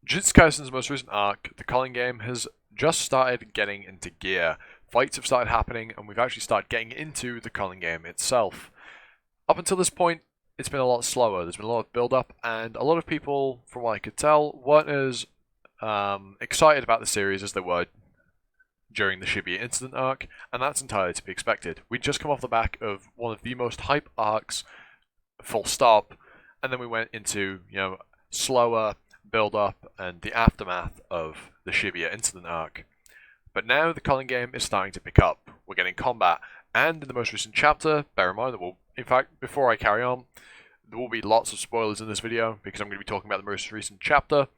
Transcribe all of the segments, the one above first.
Jujutsu Kaisen's most recent arc, the culling game, has just started getting into gear. Fights have started happening, and we've actually started getting into the culling game itself. Up until this point, it's been a lot slower. There's been a lot of build-up, and a lot of people, from what I could tell, weren't as excited about the series as they were during the Shibuya incident arc, and that's entirely to be expected. We'd just come off the back of one of the most hype arcs, full stop, and then we went into, slower build-up and the aftermath of the Shibuya incident arc. But now the culling game is starting to pick up. We're getting combat, and in the most recent chapter, bear in mind that in fact, before I carry on, there will be lots of spoilers in this video because I'm going to be talking about the most recent chapter,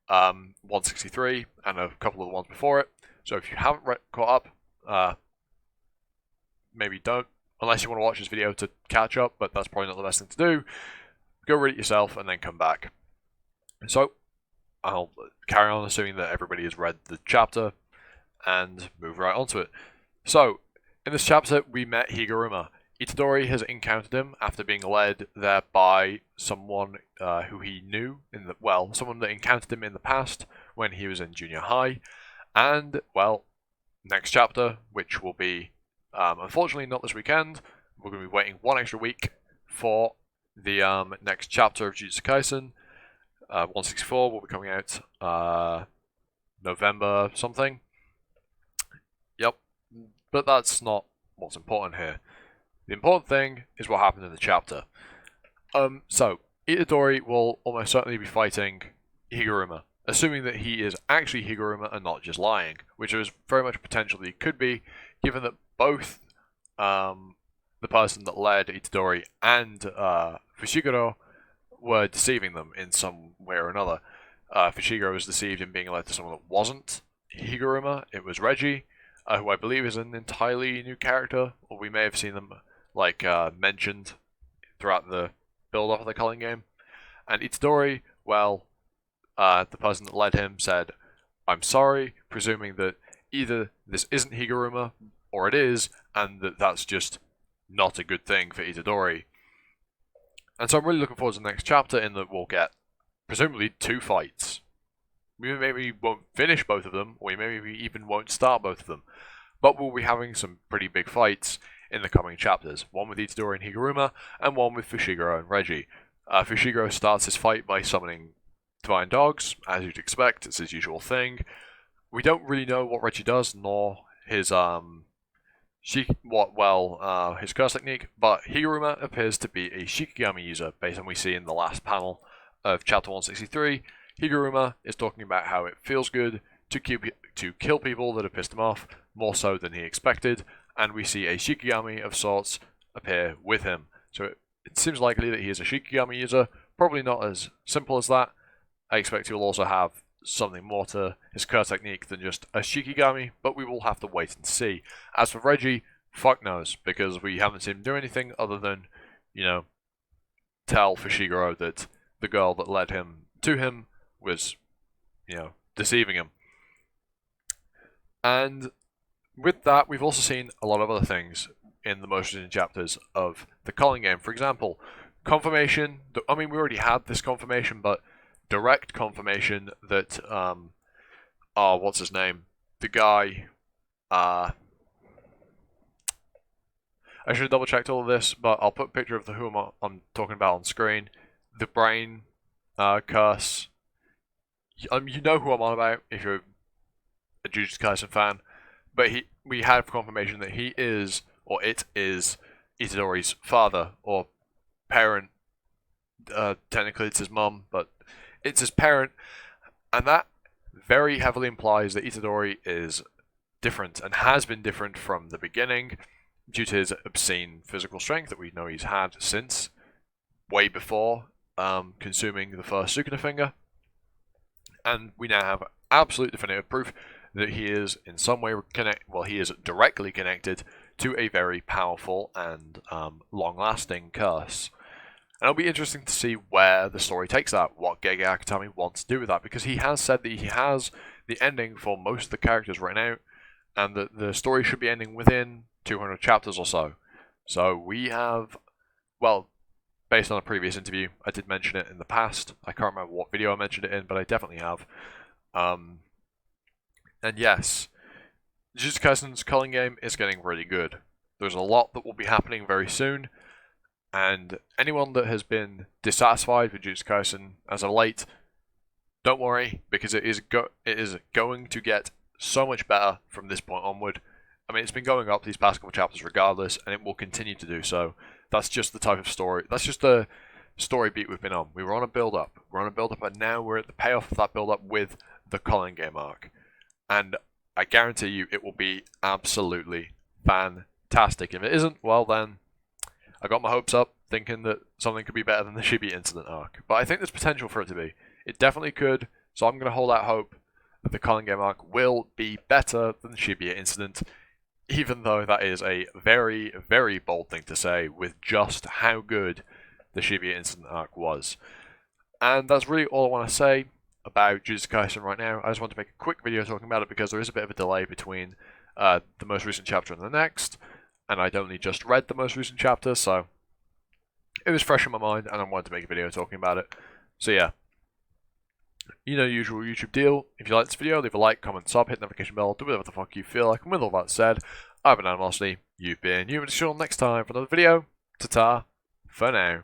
163, and a couple of the ones before it. So if you haven't caught up, maybe don't, unless you want to watch this video to catch up, but that's probably not the best thing to do. Go read it yourself and then come back. So I'll carry on assuming that everybody has read the chapter and move right onto it. So in this chapter we met Higuruma. Itadori has encountered him after being led there by someone who he knew someone that encountered him in the past when he was in junior high. And, next chapter, which will be, unfortunately not this weekend, we're going to be waiting one extra week for the next chapter of Jujutsu Kaisen. 164 will be coming out November something. Yep, but that's not what's important here. The important thing is what happened in the chapter. So, Itadori will almost certainly be fighting Higuruma, assuming that he is actually Higuruma and not just lying, which there is very much potential that he could be, given that both the person that led Itadori and Fushiguro were deceiving them in some way or another. Fushiguro was deceived in being led to someone that wasn't Higuruma. It was Reggie, who I believe is an entirely new character, or we may have seen them mentioned throughout the build-up of the culling game. And Itadori, the person that led him said, "I'm sorry," presuming that either this isn't Higuruma, or it is, and that's just not a good thing for Itadori. And so I'm really looking forward to the next chapter, in that we'll get, presumably, 2 fights. We maybe won't finish both of them, or we maybe even won't start both of them, but we'll be having some pretty big fights in the coming chapters. One with Itadori and Higuruma, and one with Fushiguro and Reggie. Fushiguro starts his fight by summoning divine dogs, as you'd expect. It's his usual thing. We don't really know what Reggie does, nor his his curse technique, but Higuruma appears to be a Shikigami user, based on what we see in the last panel of chapter 163. Higuruma is talking about how it feels good to kill people that have pissed him off, more so than he expected, and we see a Shikigami of sorts appear with him. So it seems likely that he is a Shikigami user, probably not as simple as that. I expect he will also have something more to his curse technique than just a Shikigami, but we will have to wait and see. As for Reggie, fuck knows, because we haven't seen him do anything other than, tell Fushiguro that the girl that led him to him was, deceiving him. And with that, we've also seen a lot of other things in the most recent chapters of the culling game. For example, confirmation. We already had this confirmation, but direct confirmation that what's his name? The guy. I should have double checked all of this, but I'll put a picture of who I'm talking about on screen. The brain curse. You know who I'm on about if you're a Jujutsu Kaisen fan, but we have confirmation that he is, or it is, Itadori's father or parent. Technically, it's his mum, but it's his parent, and that very heavily implies that Itadori is different and has been different from the beginning due to his obscene physical strength that we know he's had since way before consuming the first Sukuna finger. And we now have absolute definitive proof that he is in some way he is directly connected to a very powerful and long-lasting curse. And it'll be interesting to see where the story takes that, what Gege Akutami wants to do with that, because he has said that he has the ending for most of the characters written out, and that the story should be ending within 200 chapters or so. So we have, based on a previous interview. I did mention it in the past. I can't remember what video I mentioned it in, but I definitely have. And yes, Jujutsu Kaisen's culling game is getting really good. There's a lot that will be happening very soon, and anyone that has been dissatisfied with Jujutsu Kaisen as of late, don't worry, because it is going to get so much better from this point onward. I mean, it's been going up these past couple chapters regardless, and it will continue to do so. That's just the type of story. That's just the story beat we've been on. We were on a build-up. We're on a build-up, and now we're at the payoff of that build-up with the culling game arc. And I guarantee you it will be absolutely fantastic. If it isn't, well then, I got my hopes up, thinking that something could be better than the Shibuya incident arc. But I think there's potential for it to be. It definitely could, so I'm going to hold out hope that the culling game arc will be better than the Shibuya incident, even though that is a very, very bold thing to say with just how good the Shibuya incident arc was. And that's really all I want to say about Jujutsu Kaisen right now. I just want to make a quick video talking about it because there is a bit of a delay between the most recent chapter and the next, and I'd only just read the most recent chapter, so it was fresh in my mind, and I wanted to make a video talking about it. So yeah, you know the usual YouTube deal. If you like this video, leave a like, comment, sub, hit the notification bell, do whatever the fuck you feel like. And with all that said, I've been Animosity, you've been you, and see you all next time for another video. Ta-ta, for now.